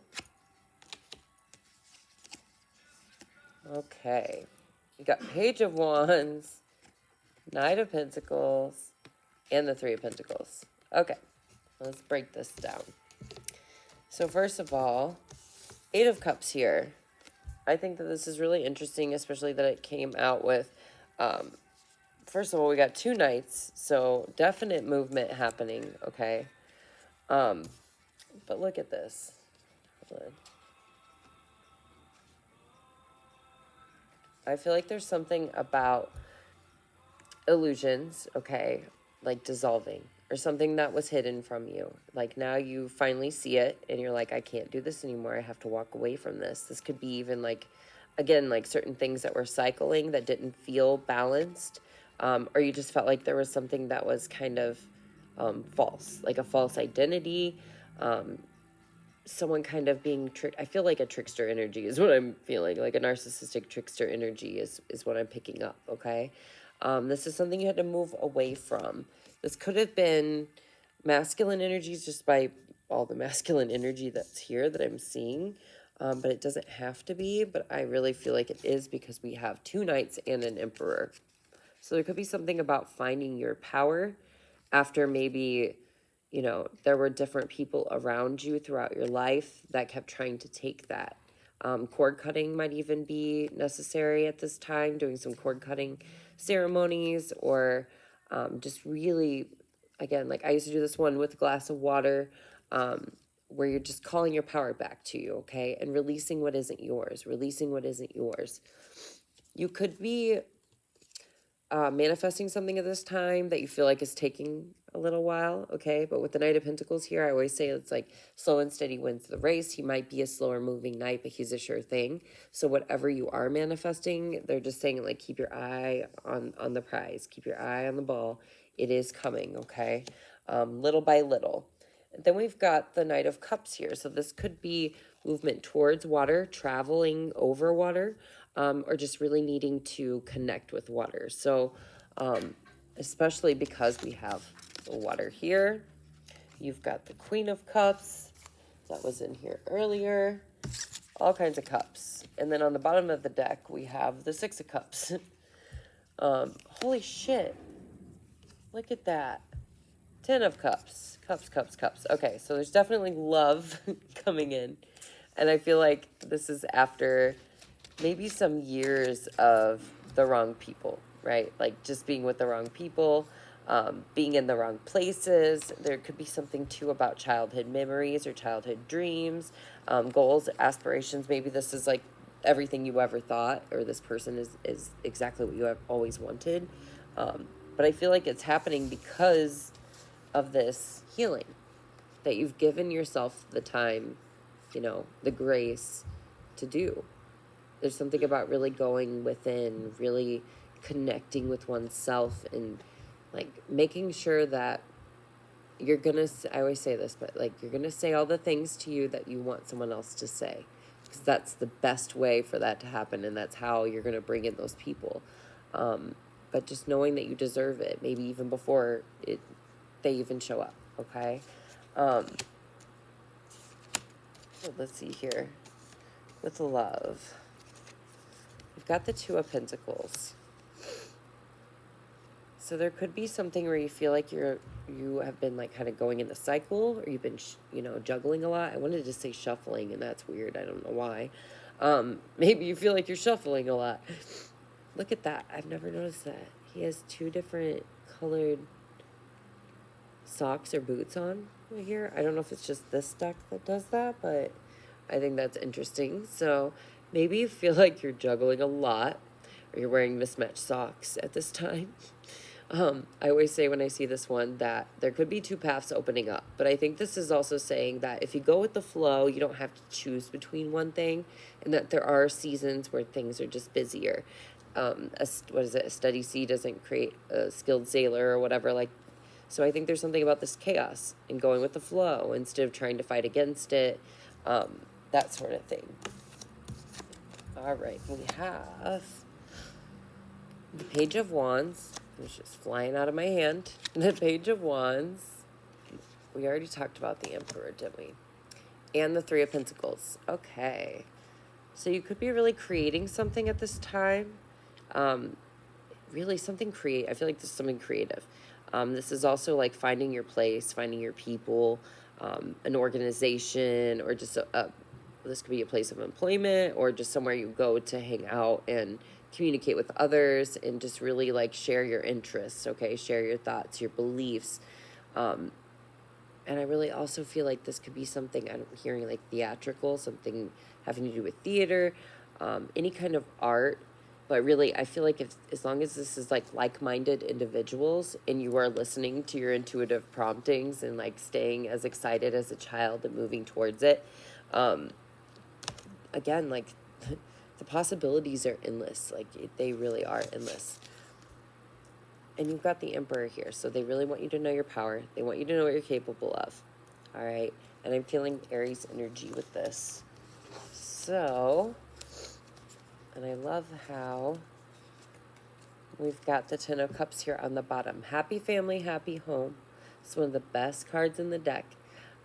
Okay, you got Page of Wands, Knight of Pentacles, and the 3 of Pentacles. Okay, let's break this down. So first of all, 8 of Cups here. I think that this is really interesting, especially that it came out with, first of all, we got 2 Knights, so definite movement happening, okay? But look at this. Hold on. I feel like there's something about illusions, okay, like dissolving, or something that was hidden from you. Like now you finally see it and you're like, I can't do this anymore. I have to walk away from this. This could be even like, again, like certain things that were cycling that didn't feel balanced, or you just felt like there was something that was kind of false, like a false identity, someone kind of being tricked. I feel like a trickster energy is what I'm feeling, like a narcissistic trickster energy is what I'm picking up, okay? This is something you had to move away from. This could have been masculine energies, just by all the masculine energy that's here that I'm seeing, but it doesn't have to be, but I really feel like it is, because we have 2 Knights and an Emperor. So there could be something about finding your power after maybe, there were different people around you throughout your life that kept trying to take that Cord cutting might even be necessary at this time, doing some cord cutting ceremonies, or just really, again, like I used to do this one with a glass of water, where you're just calling your power back to you, okay? And releasing what isn't yours, releasing what isn't yours. You could be manifesting something at this time that you feel like is taking a little while, okay? But with the Knight of Pentacles here, I always say it's like slow and steady wins the race. He might be a slower moving knight, but he's a sure thing. So whatever you are manifesting, they're just saying like keep your eye on the prize, keep your eye on the ball. It is coming, okay? Little by little. Then we've got the Knight of Cups here. So this could be movement towards water, traveling over water, or just really needing to connect with water. So especially because we have the water here. You've got the Queen of Cups. That was in here earlier. All kinds of cups. And then on the bottom of the deck, we have the Six of Cups. Holy shit. Look at that. 10 of Cups. Cups, cups, cups. Okay, so there's definitely love coming in. And I feel like this is after maybe some years of the wrong people, right? Like just being with the wrong people, being in the wrong places. There could be something too about childhood memories or childhood dreams, goals, aspirations. Maybe this is like everything you ever thought, or this person is exactly what you have always wanted. But I feel like it's happening because of this healing, that you've given yourself the time, the grace to do. There's something about really going within, really connecting with oneself, and like making sure that you're gonna, I always say this, but like you're gonna say all the things to you that you want someone else to say, because that's the best way for that to happen, and that's how you're gonna bring in those people. But just knowing that you deserve it, maybe even before they even show up, okay? Let's see here. With love, we've got the Two of Pentacles. So there could be something where you feel like you have been like kind of going in the cycle, or you've been juggling a lot. I wanted to say shuffling, and that's weird. I don't know why. Maybe you feel like you're shuffling a lot. Look at that. I've never noticed that. He has two different colored socks or boots on right here. I don't know if it's just this deck that does that, but I think that's interesting. So maybe you feel like you're juggling a lot, or you're wearing mismatched socks at this time. I always say when I see this one that there could be two paths opening up, but I think this is also saying that if you go with the flow, you don't have to choose between one thing, and that there are seasons where things are just busier. A steady sea doesn't create a skilled sailor or whatever. Like, so I think there's something about this chaos and going with the flow instead of trying to fight against it, that sort of thing. All right, we have the Page of Wands. It's just flying out of my hand. The Page of Wands. We already talked about the Emperor, didn't we? And the Three of Pentacles. Okay. So you could be really creating something at this time. Really something I feel like this is something creative. This is also like finding your place, finding your people, an organization, or just this could be a place of employment, or just somewhere you go to hang out and communicate with others, and just really like share your interests, okay? Share your thoughts, your beliefs. And I really also feel like this could be something, I'm hearing like theatrical, something having to do with theater, any kind of art. But really, I feel like as long as this is like-minded individuals, and you are listening to your intuitive promptings and like staying as excited as a child and moving towards it, again, like the possibilities are endless. Like they really are endless. And you've got the Emperor here, so they really want you to know your power. They want you to know what you're capable of. All right, and I'm feeling Aries energy with this. So, and I love how we've got the Ten of Cups here on the bottom. Happy family, happy home. It's one of the best cards in the deck.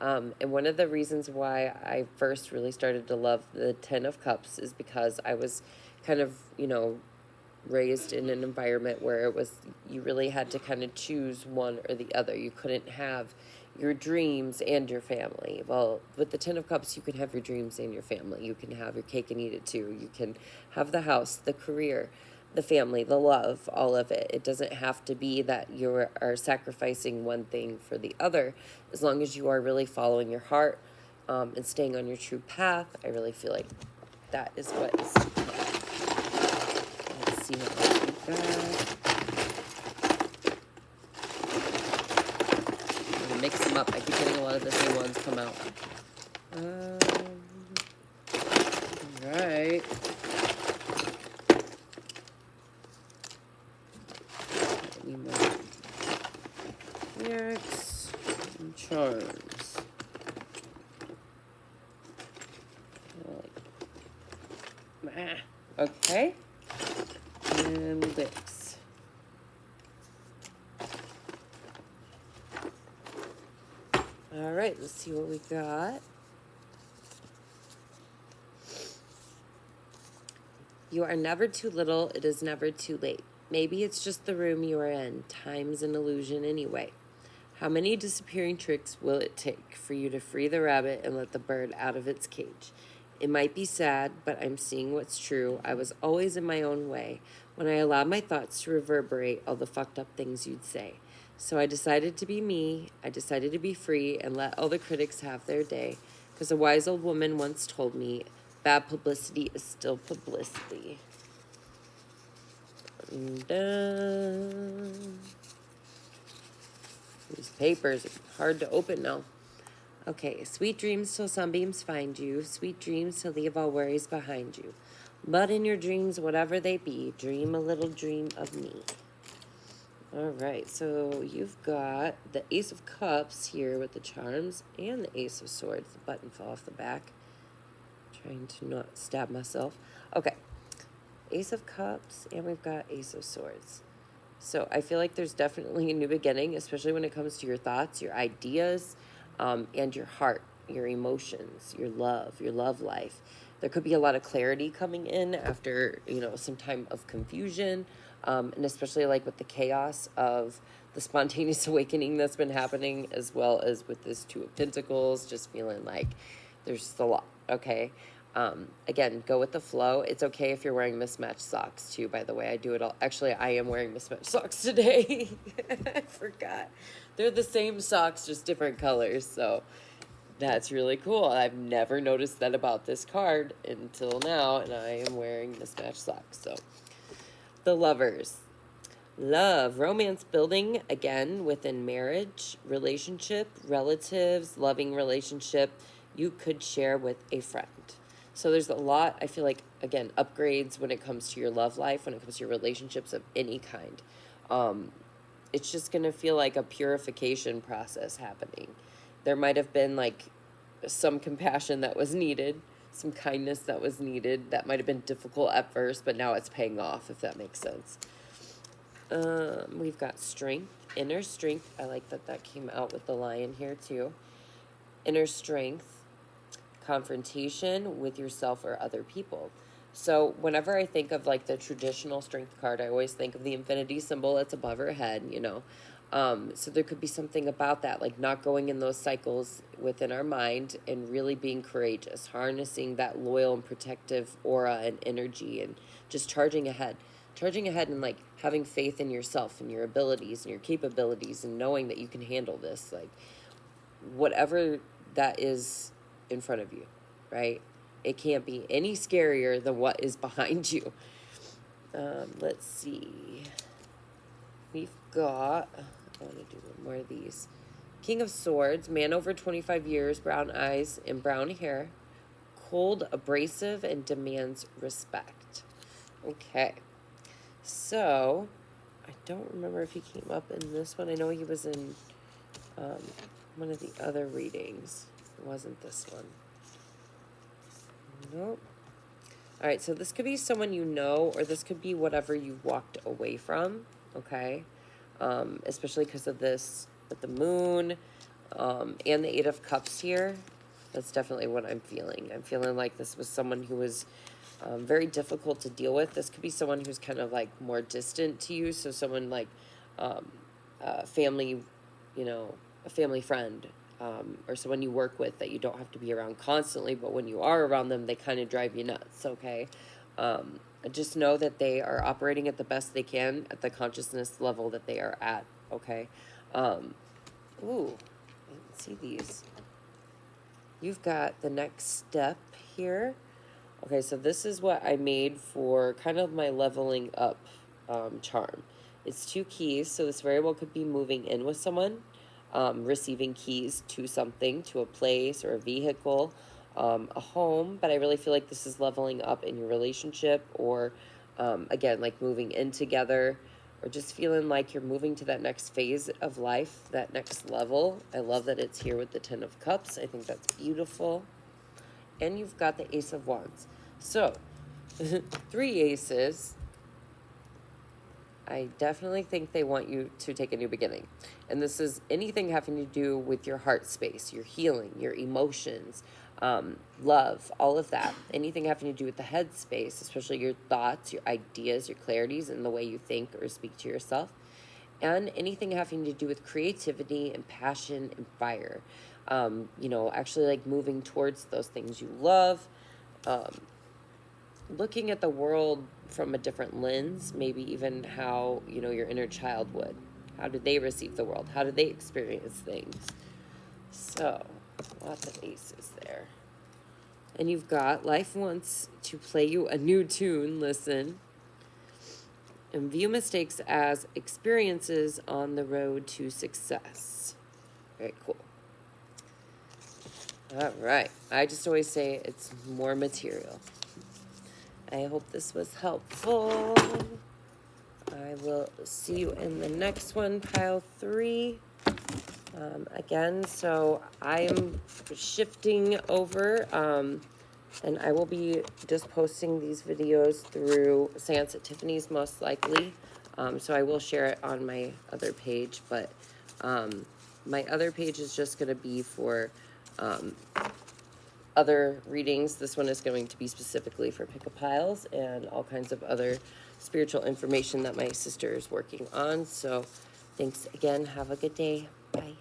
And one of the reasons why I first really started to love the Ten of Cups is because I was kind of, raised in an environment where it was, you really had to kind of choose one or the other. You your dreams and your family. Well, with the Ten of Cups, you can have your dreams and your family. You can have your cake and eat it too. You can have the house, the career, the family, the love, all of it. It doesn't have to be that you are sacrificing one thing for the other. As long as you are really following your heart and staying on your true path, I really feel like that is what is. Let's see what else we got. I'm gonna mix them up. I keep getting a lot of the same ones come out. All right. Lyrics and charms. Okay. And licks. All right, let's see what we got. You are never too little. It is never too late. Maybe it's just the room you are in. Time's an illusion anyway. How many disappearing tricks will it take for you to free the rabbit and let the bird out of its cage? It might be sad, but I'm seeing what's true. I was always in my own way when I allowed my thoughts to reverberate all the fucked up things you'd say. So I decided to be me. I decided to be free and let all the critics have their day. Because a wise old woman once told me, bad publicity is still publicity. And, these papers are hard to open now. Okay, sweet dreams till sunbeams find you. Sweet dreams to leave all worries behind you. But in your dreams, whatever they be, dream a little dream of me. All right, so you've got the Ace of Cups here with the charms and the Ace of Swords. The button fell off the back. Trying to not stab myself. Okay, Ace of Cups, and we've got Ace of Swords. So I feel like there's definitely a new beginning, especially when it comes to your thoughts, your ideas, and your heart, your emotions, your love life. There could be a lot of clarity coming in after, some time of confusion, and especially like with the chaos of the spontaneous awakening that's been happening, as well as with this Two of Pentacles, just feeling like there's a lot, okay? Again, go with the flow. It's okay if you're wearing mismatched socks too, by the way. I do it all. Actually, I am wearing mismatched socks today. I forgot. They're the same socks, just different colors. So that's really cool. I've never noticed that about this card until now, and I am wearing mismatched socks. So the Lovers. Love, romance building, again, within marriage, relationship, relatives, loving relationship, you could share with a friend. So there's a lot, I feel like, again, upgrades when it comes to your love life, when it comes to your relationships of any kind. It's just going to feel like a purification process happening. There might have been like some compassion that was needed, some kindness that was needed, that might have been difficult at first, but now it's paying off, if that makes sense. We've got strength, inner strength. I like that came out with the lion here too. Inner strength, confrontation with yourself or other people. So whenever I think of like the traditional strength card, I always think of the infinity symbol that's above her head, So there could be something about that, like not going in those cycles within our mind and really being courageous, harnessing that loyal and protective aura and energy and just charging ahead and like having faith in yourself and your abilities and your capabilities and knowing that you can handle this, like whatever that is in front of you, right? It can't be any scarier than what is behind you. Let's see. We've got, I want to do one more of these. King of Swords, man over 25 years, brown eyes and brown hair, cold, abrasive, and demands respect. Okay. So, I don't remember if he came up in this one. I know he was in one of the other readings. It wasn't this one. Nope. All right, so this could be someone you know, or this could be whatever you walked away from, okay? Especially because of this with the moon and the Eight of Cups here. That's definitely what I'm feeling. I'm feeling like this was someone who was very difficult to deal with. This could be someone who's kind of like more distant to you. So someone like family, a family friend, or someone you work with that you don't have to be around constantly, but when you are around them, they kind of drive you nuts, okay? Just know that they are operating at the best they can at the consciousness level that they are at, okay? Ooh, I didn't see these. You've got the next step here. Okay, so this is what I made for kind of my leveling up charm. It's 2 keys, so this very well could be moving in with someone, receiving keys to something, to a place or a vehicle, a home, but I really feel like this is leveling up in your relationship, or again, like moving in together, or just feeling like you're moving to that next phase of life, that next level. I love that it's here with the Ten of Cups. I think that's beautiful. And you've got the Ace of Wands. So, 3 aces. I definitely think they want you to take a new beginning. And this is anything having to do with your heart space, your healing, your emotions, love, all of that. Anything having to do with the head space, especially your thoughts, your ideas, your clarities, and the way you think or speak to yourself. And anything having to do with creativity and passion and fire. Actually like moving towards those things you love. Looking at the world from a different lens, maybe even how, your inner child would. How did they receive the world? How did they experience things? So, lots of aces there. And you've got life wants to play you a new tune, listen. And view mistakes as experiences on the road to success. Very cool. All right. I just always say it's more material. I hope this was helpful. I will see you in the next one, pile 3. Again, so I am shifting over, and I will be just posting these videos through Seance at Tiffany's most likely. So I will share it on my other page, but my other page is just going to be for other readings. This one is going to be specifically for pick-a-piles and all kinds of other spiritual information that my sister is working on. So thanks again. Have a good day. Bye.